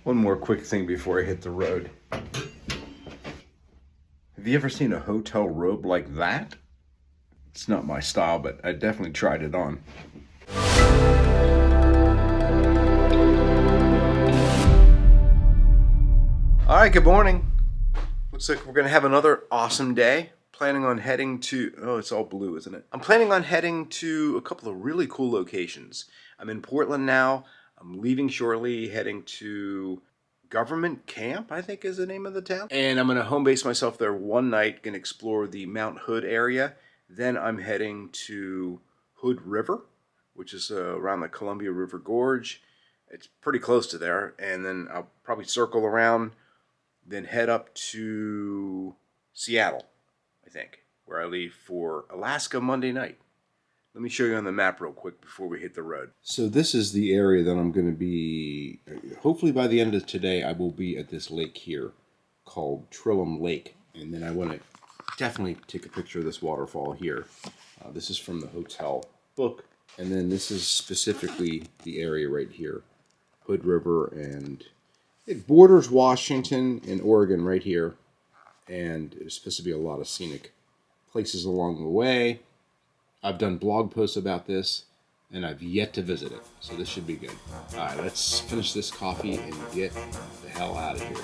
One more quick thing before I hit the road. Have you ever seen a hotel robe like that? It's not my style, but I definitely tried it on. All right, good morning. Looks like we're gonna have another awesome day. Planning on heading to, oh, it's all blue, isn't it? I'm planning on heading to a couple of really cool locations. I'm in Portland now. I'm leaving shortly, heading to Government Camp, I think is the name of the town. And I'm gonna home base myself there one night, gonna explore the Mount Hood area. Then I'm heading to Hood River, which is around the Columbia River Gorge. It's pretty close to there. And then I'll probably circle around, then head up to Seattle, I think, where I leave for Alaska Monday night. Let me show you on the map real quick before we hit the road. So this is the area that I'm going to be, hopefully by the end of today, I will be at this lake here called Trillium Lake. And then I want to definitely take a picture of this waterfall here. This is from the hotel book. And then this is specifically the area right here, Hood River, and it borders Washington and Oregon right here. And there's supposed to be a lot of scenic places along the way. I've done blog posts about this, and I've yet to visit it, so this should be good. All right, let's finish this coffee and get the hell out of here.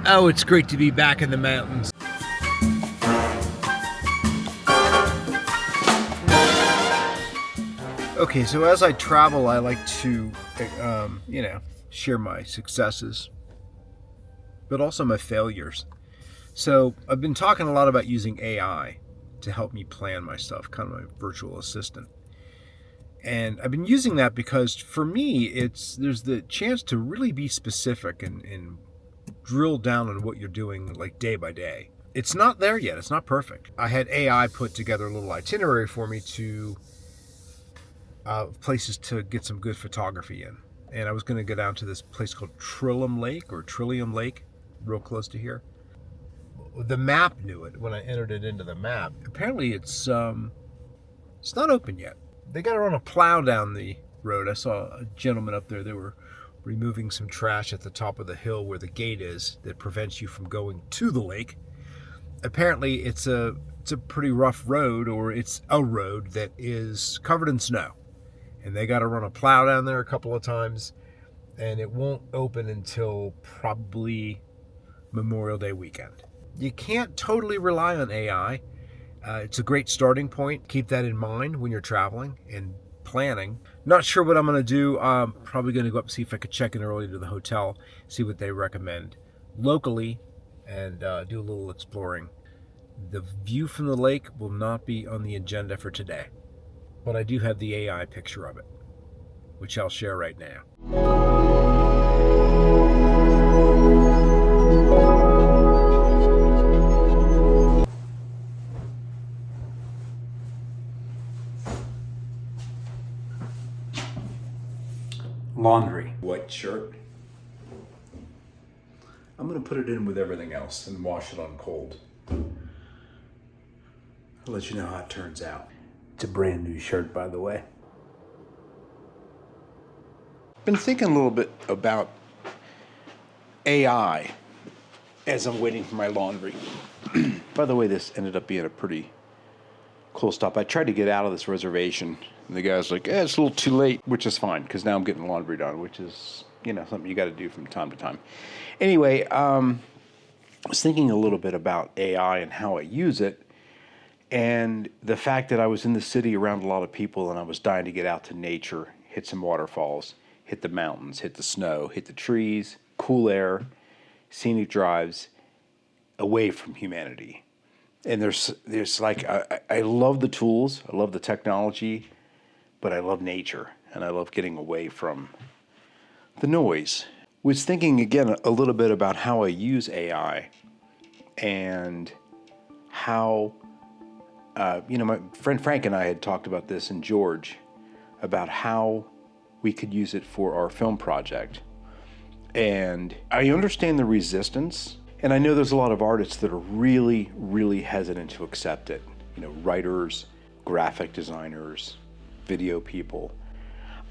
Oh, it's great to be back in the mountains. Okay, so as I travel, I like to, share my successes, but also my failures. So I've been talking a lot about using AI to help me plan my stuff, kind of my virtual assistant. And I've been using that because for me, there's the chance to really be specific and drill down on what you're doing like day by day. It's not there yet. It's not perfect. I had AI put together a little itinerary for me to places to get some good photography in. And I was going to go down to this place called Trillium Lake, real close to here. The map knew it when I entered it into the map. Apparently it's not open yet. They got to run a plow down the road. I saw a gentleman up there. They were removing some trash at the top of the hill where the gate is that prevents you from going to the lake. Apparently it's a pretty rough road, or it's a road that is covered in snow. And they got to run a plow down there a couple of times, and it won't open until probably Memorial Day weekend. You can't totally rely on AI. It's a great starting point. Keep that in mind when you're traveling and planning. Not sure what I'm going to do. I'm probably going to go up and see if I could check in early to the hotel, see what they recommend locally, and do a little exploring. The view from the lake will not be on the agenda for today, but I do have the AI picture of it, which I'll share right now. Laundry. White shirt. I'm going to put it in with everything else and wash it on cold. I'll let you know how it turns out. It's a brand new shirt, by the way. Been thinking a little bit about AI as I'm waiting for my laundry. By the way, this ended up being a pretty cool stop. I tried to get out of this reservation, and the guy's like, it's a little too late, which is fine, because now I'm getting laundry done, which is, something you got to do from time to time. Anyway, I was thinking a little bit about AI and how I use it, and the fact that I was in the city around a lot of people, and I was dying to get out to nature, hit some waterfalls, hit the mountains, hit the snow, hit the trees, cool air, scenic drives, away from humanity. And there's like, I love the tools, I love the technology, but I love nature, and I love getting away from the noise. Was thinking again a little bit about how I use AI and how, my friend Frank and I had talked about this, and George, about how we could use it for our film project. And I understand the resistance, and I know there's a lot of artists that are really, really hesitant to accept it. You know, writers, graphic designers, video people.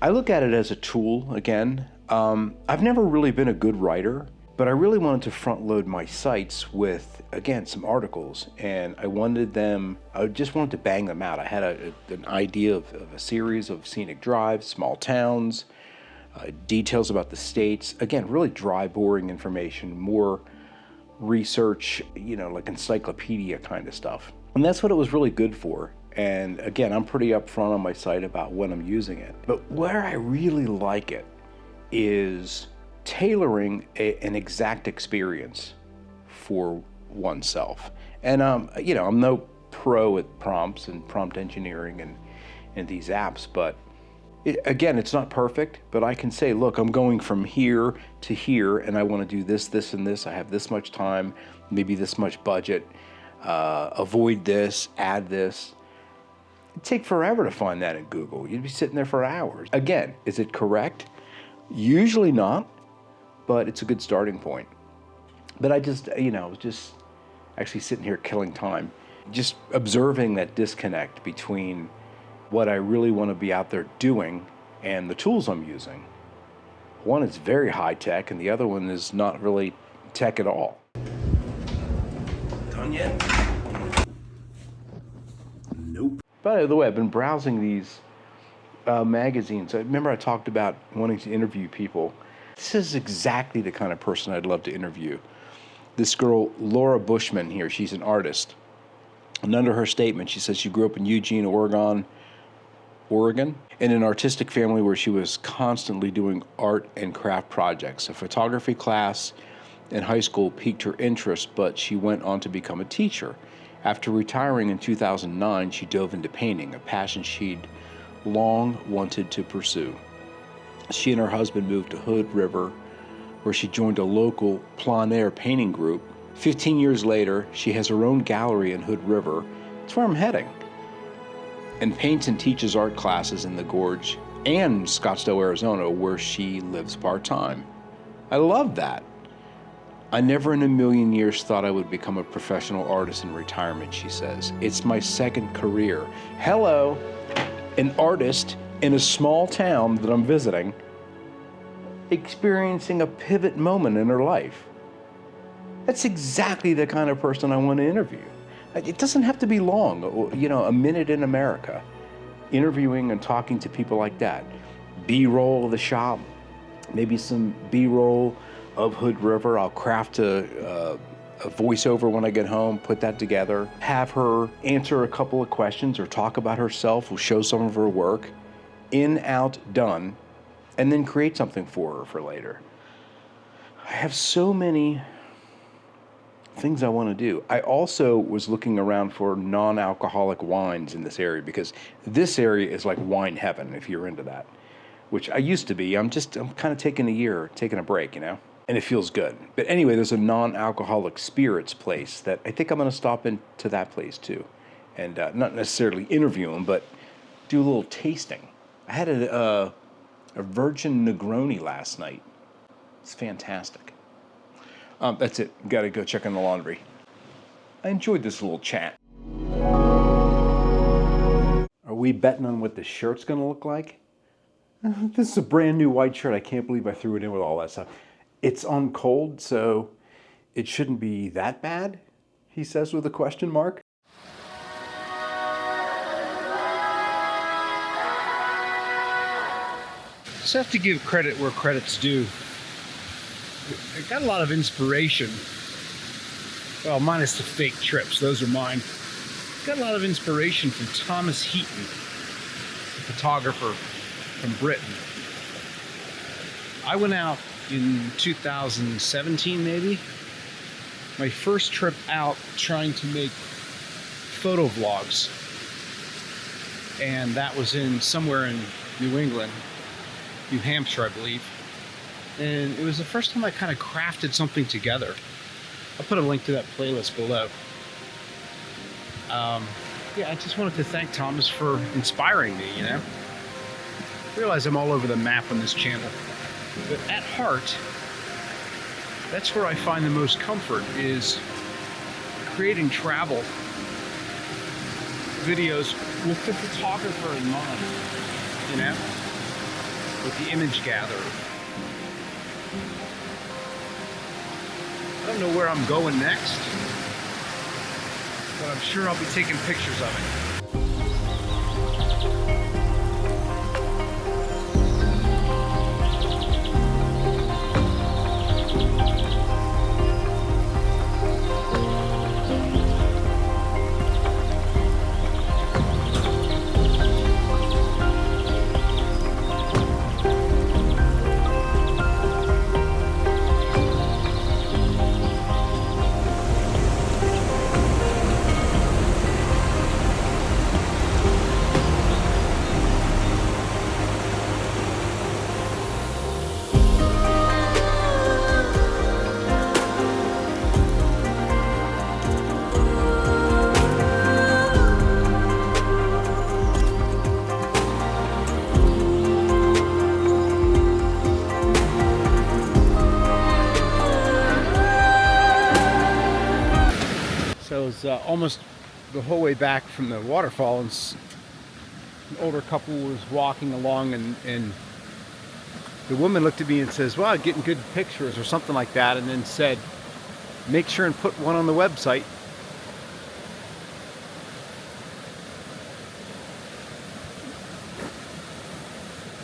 I look at it as a tool again. I've never really been a good writer, but I really wanted to front load my sites with, again, some articles, and I just wanted to bang them out. I had an idea of a series of scenic drives, small towns, details about the states. Again, really dry, boring information, more research, you know, like encyclopedia kind of stuff. And that's what it was really good for. And again, I'm pretty upfront on my site about when I'm using it. But where I really like it is tailoring an exact experience for oneself. And you know, I'm no pro at prompts and prompt engineering and these apps, but again, it's not perfect, but I can say, look, I'm going from here to here, and I want to do this, this, and this. I have this much time, maybe this much budget. Avoid this, add this. It'd take forever to find that in Google. You'd be sitting there for hours. Again, is it correct? Usually not, but it's a good starting point. But I just, you know, was just actually sitting here killing time, just observing that disconnect between what I really want to be out there doing and the tools I'm using. One is very high tech, and the other one is not really tech at all. Done yet? Nope. By the way, I've been browsing these magazines. I remember I talked about wanting to interview people. This is exactly the kind of person I'd love to interview. This girl, Laura Bushman here, she's an artist. And under her statement, she says she grew up in Eugene, Oregon, in an artistic family where she was constantly doing art and craft projects. A photography class in high school piqued her interest, but she went on to become a teacher. After retiring in 2009, she dove into painting, a passion she'd long wanted to pursue. She and her husband moved to Hood River, where she joined a local plein air painting group. 15 years later, she has her own gallery in Hood River. It's where I'm heading. And paints and teaches art classes in the Gorge and Scottsdale, Arizona, where she lives part-time. I love that. I never in a million years thought I would become a professional artist in retirement, she says. It's my second career. Hello, an artist in a small town that I'm visiting, experiencing a pivot moment in her life. That's exactly the kind of person I want to interview. It doesn't have to be long, you know, a minute in America, interviewing and talking to people like that. B-roll of the shop, maybe some B-roll of Hood River. I'll craft a voiceover when I get home, put that together, have her answer a couple of questions or talk about herself. We'll show some of her work, in, out, done, and then create something for her for later. I have so many things I want to do. I also was looking around for non-alcoholic wines in this area, because this area is like wine heaven if you're into that, which I used to be. I'm kind of taking a break, you know, and it feels good. But anyway, there's a non-alcoholic spirits place that I think I'm going to stop into that place too, and not necessarily interview them, but do a little tasting. I had a virgin Negroni last night. It's fantastic. That's it. Got to go check on the laundry. I enjoyed this little chat. Are we betting on what the shirt's going to look like? This is a brand new white shirt. I can't believe I threw it in with all that stuff. It's on cold, so it shouldn't be that bad, he says with a question mark. Just have to give credit where credit's due. I got a lot of inspiration. Well, minus the fake trips, those are mine. Got a lot of inspiration from Thomas Heaton, a photographer from Britain. I went out in 2017, maybe. My first trip out trying to make photo vlogs. And that was somewhere in New England, New Hampshire, I believe. And it was the first time I kind of crafted something together. I'll put a link to that playlist below. Yeah, I just wanted to thank Thomas for inspiring me, you know? realize I'm all over the map on this channel, but at heart, that's where I find the most comfort, is creating travel videos with the photographer in mind, you know, with the image gatherer. I don't know where I'm going next, but I'm sure I'll be taking pictures of it. So it was almost the whole way back from the waterfall, and an older couple was walking along, and the woman looked at me and says, "Wow, getting good pictures," or something like that, and then said, "Make sure and put one on the website."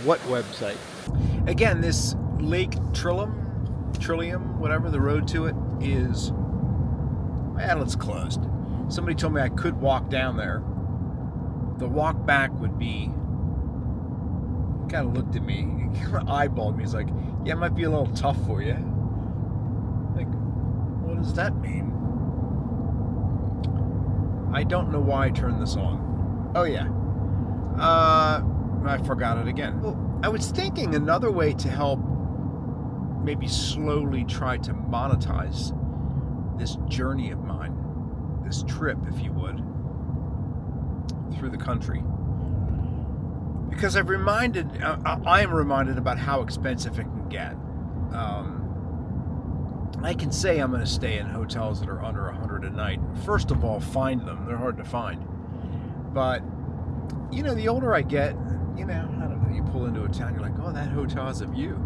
What website? Again, this Lake Trillium, whatever the road to it is, well, it's closed. Somebody told me I could walk down there. The walk back would be, he kind of looked at me, he kind of eyeballed me. He's like, "Yeah, it might be a little tough for you." Like, what does that mean? I don't know why I turned this on. Oh yeah. I forgot it again. Well, I was thinking another way to help maybe slowly try to monetize this journey of mine, this trip, if you would, through the country. Because I am reminded about how expensive it can get. I can say I'm going to stay in hotels that are under $100 a night. First of all, find them. They're hard to find. But, you know, the older I get, you know, I don't know, you pull into a town, you're like, "Oh, that hotel has a view.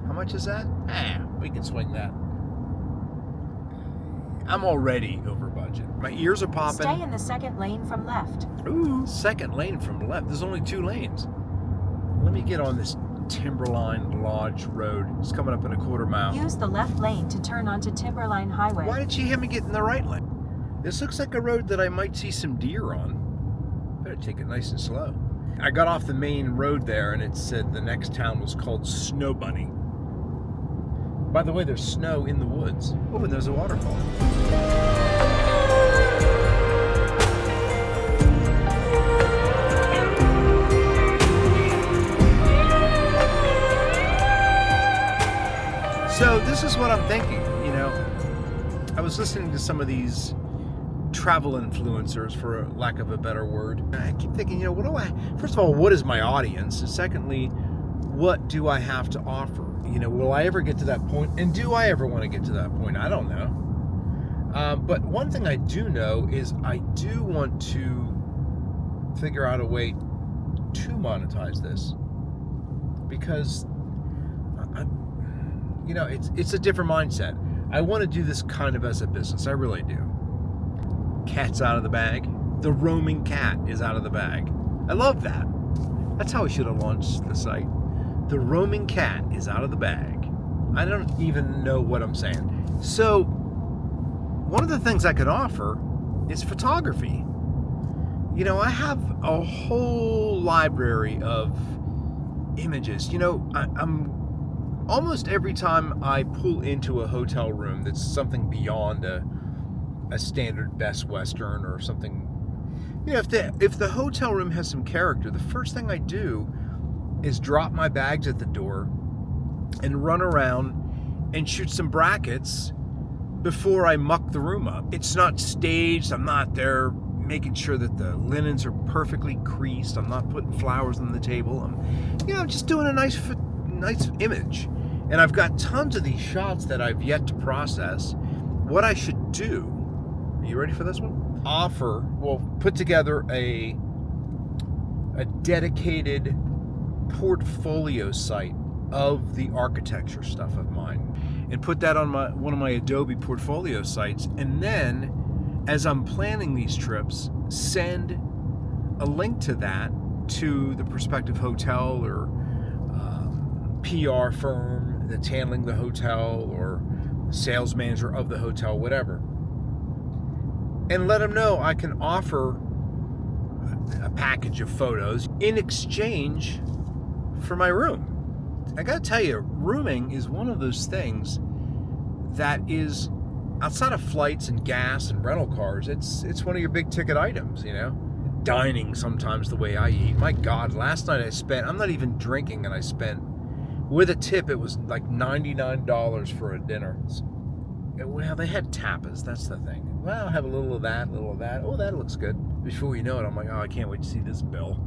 How much is that? We can swing that." I'm already over budget. My ears are popping. Stay in the second lane from left. Ooh, second lane from left. There's only 2 lanes. Let me get on this Timberline Lodge Road. It's coming up in a quarter mile. Use the left lane to turn onto Timberline Highway. Why did she have me get in the right lane? This looks like a road that I might see some deer on. Better take it nice and slow. I got off the main road there, and it said the next town was called Snow Bunny. By the way, there's snow in the woods. Oh, and there's a waterfall. So this is what I'm thinking, you know. I was listening to some of these travel influencers, for lack of a better word. I keep thinking, you know, first of all, what is my audience? And secondly, what do I have to offer? You know, will I ever get to that point? And do I ever want to get to that point? I don't know. But one thing I do know is I do want to figure out a way to monetize this, because you know, it's a different mindset. I want to do this kind of as a business. I really do. Cat's out of the bag. The roaming cat is out of the bag. I love that. That's how we should have launched the site. The roaming cat is out of the bag. I don't even know what I'm saying. So, one of the things I could offer is photography. You know, I have a whole library of images. You know, I'm almost every time I pull into a hotel room that's something beyond a standard Best Western or something. You know, if the hotel room has some character, the first thing I do is drop my bags at the door and run around and shoot some brackets before I muck the room up. It's not staged. I'm not there making sure that the linens are perfectly creased. I'm not putting flowers on the table. I'm just doing a nice image. And I've got tons of these shots that I've yet to process. What I should do, are you ready for this one? Put together a dedicated portfolio site of the architecture stuff of mine, and put that on one of my Adobe portfolio sites, and then as I'm planning these trips, send a link to that to the prospective hotel or PR firm that's handling the hotel, or sales manager of the hotel, whatever, and let them know I can offer a package of photos in exchange for my room. I gotta tell you, rooming is one of those things that is, outside of flights and gas and rental cars, it's one of your big ticket items, Dining sometimes the way I eat. My God, last night I spent, I'm not even drinking, and I spent, with a tip, it was like $99 for a dinner. Well, they had tapas, that's the thing. Well, I'll have a little of that, a little of that. Oh, that looks good. Before you know it, I'm like, oh, I can't wait to see this bill.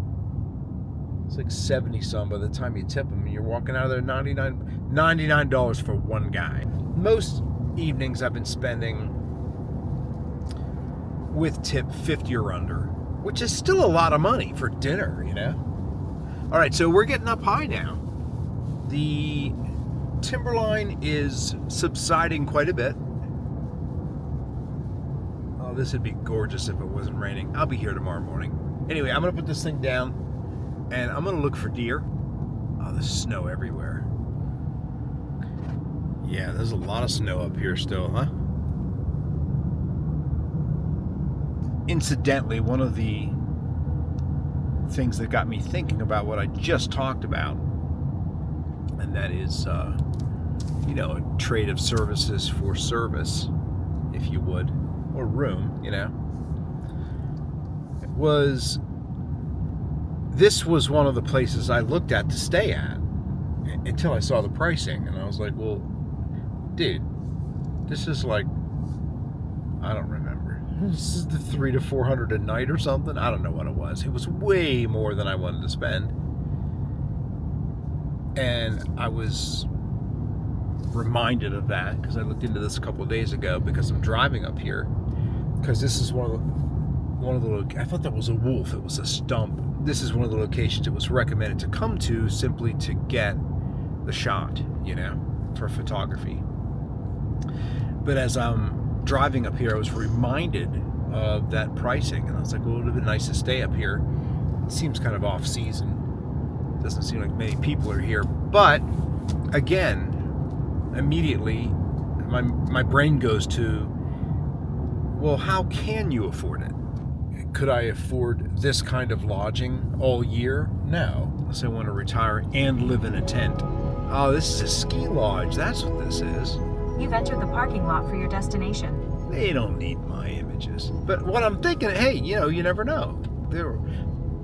It's like 70 some by the time you tip them, and you're walking out of there $99 for one guy. Most evenings I've been spending with tip 50 or under, which is still a lot of money for dinner, All right, so we're getting up high now. The timberline is subsiding quite a bit. Oh, this would be gorgeous if it wasn't raining. I'll be here tomorrow morning. Anyway, I'm going to put this thing down, and I'm going to look for deer. Oh, there's snow everywhere. Yeah, there's a lot of snow up here still, huh? Incidentally, one of the things that got me thinking about what I just talked about, and that is, a trade of services for service, if you would, or room, this was one of the places I looked at to stay at until I saw the pricing, and I was like, well, dude, this is like, I don't remember. This is the $300 to $400 a night or something. I don't know what it was. It was way more than I wanted to spend. And I was reminded of that because I looked into this a couple of days ago because I'm driving up here. Because this is one of the I thought that was a wolf. It was a stump. This is one of the locations it was recommended to come to simply to get the shot, for photography. But as I'm driving up here, I was reminded of that pricing, and I was like, well, it would have been nice to stay up here. It seems kind of off season. Doesn't seem like many people are here. But again, immediately my brain goes to, well, how can you afford it? Could I afford this kind of lodging all year? No, unless I want to retire and live in a tent. Oh, this is a ski lodge. That's what this is. You've entered the parking lot for your destination. They don't need my images. But what I'm thinking, hey, you never know.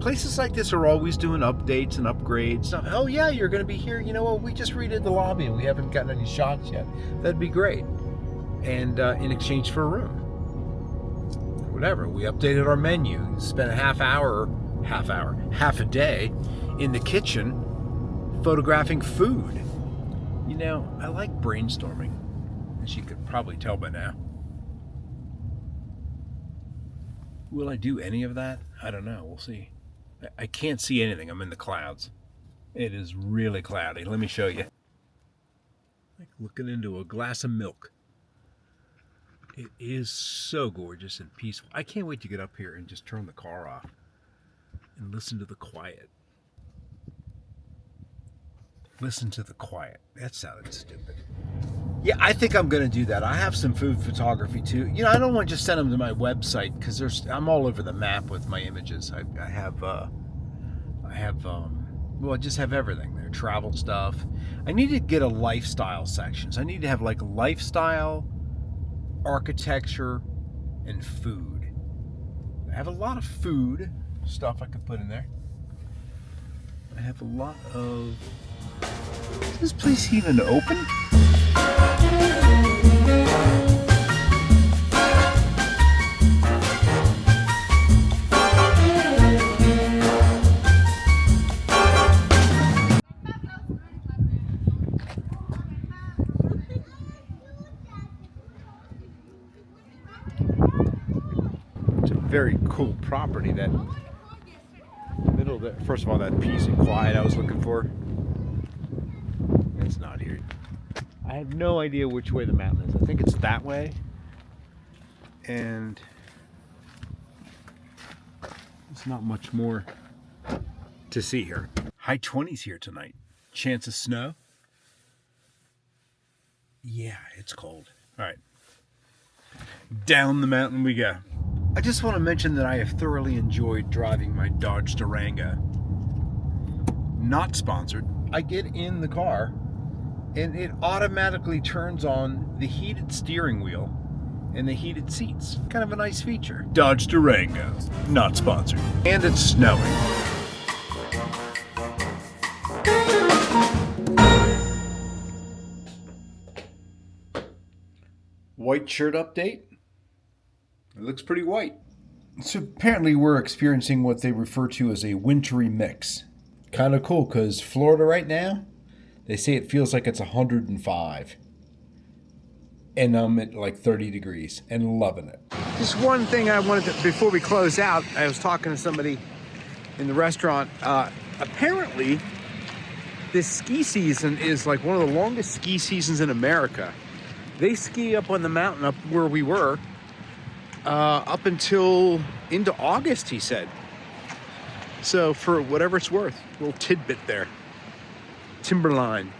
Places like this are always doing updates and upgrades. Oh yeah, you're going to be here. You know what? We just redid the lobby and we haven't gotten any shots yet. That'd be great. And in exchange for a room, whatever. We updated our menu. Spent a half a day in the kitchen photographing food. I like brainstorming, as you could probably tell by now. Will I do any of that? I don't know. We'll see. I can't see anything. I'm in the clouds. It is really cloudy. Let me show you. Like looking into a glass of milk. It is so gorgeous and peaceful. I can't wait to get up here and just turn the car off and listen to the quiet. Listen to the quiet. That sounded stupid. Yeah, I think I'm going to do that. I have some food photography too. I don't want to just send them to my website because I'm all over the map with my images. I just have everything there. Travel stuff. I need to get a lifestyle section. So I need to have like lifestyle, architecture, and food. I have a lot of food stuff I could put in there. I have a lot of... Is this place even open? very cool property. That middle of the, first of all, that peace and quiet I was looking for. It's not here. I have no idea which way the mountain is. I think it's that way. And there's not much more to see here. High 20s here tonight. Chance of snow. Yeah, it's cold. All right. Down the mountain we go. I just want to mention that I have thoroughly enjoyed driving my Dodge Durango. Not sponsored. I get in the car and it automatically turns on the heated steering wheel and the heated seats. Kind of a nice feature. Dodge Durango, not sponsored. And it's snowing. White shirt update. It looks pretty white. So apparently we're experiencing what they refer to as a wintry mix. Kind of cool, because Florida right now, they say it feels like it's 105. And I'm at like 30 degrees and loving it. Just one thing I wanted to, before we close out, I was talking to somebody in the restaurant. Apparently, this ski season is like one of the longest ski seasons in America. They ski up on the mountain up where we were up until into August, he said. So for whatever it's worth, a little tidbit there. Timberline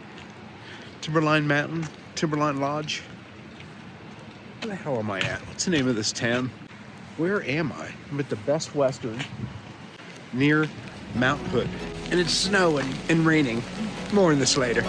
Mountain, Timberline Lodge. Where the hell am I at? What's the name of this town? Where am I? I'm at the Best Western near Mount Hood. And it's snowing and raining. More on this later.